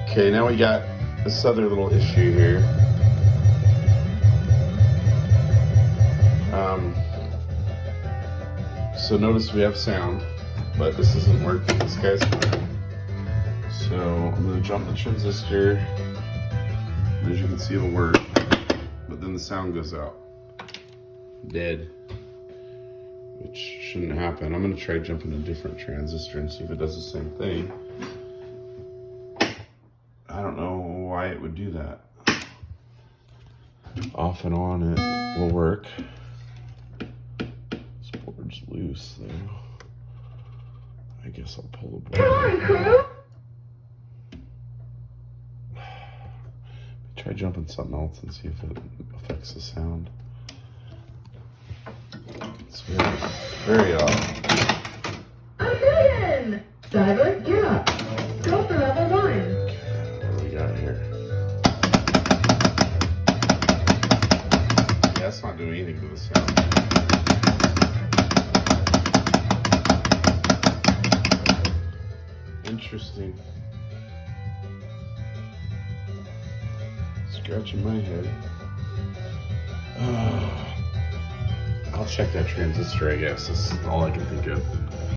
Okay, now we got this other little issue here. So notice we have sound, but this isn't working. This guy's fine. So I'm gonna jump the transistor. And as you can see, it'll work, but then the sound goes out. Dead. Which shouldn't happen. I'm gonna try jumping a different transistor and see if it does the same thing. I don't know why it would do that. Off and on it will work. This board's loose though. I guess I'll pull the board. Come on, crew! Try jumping something else and see if it affects the sound. It's very odd. Again! Diver, you're up. Go for level 1. What do we got here? Yeah, it's not doing anything to the sound. Interesting. Scratching my head. I'll check that transistor, I guess. That's all I can think of.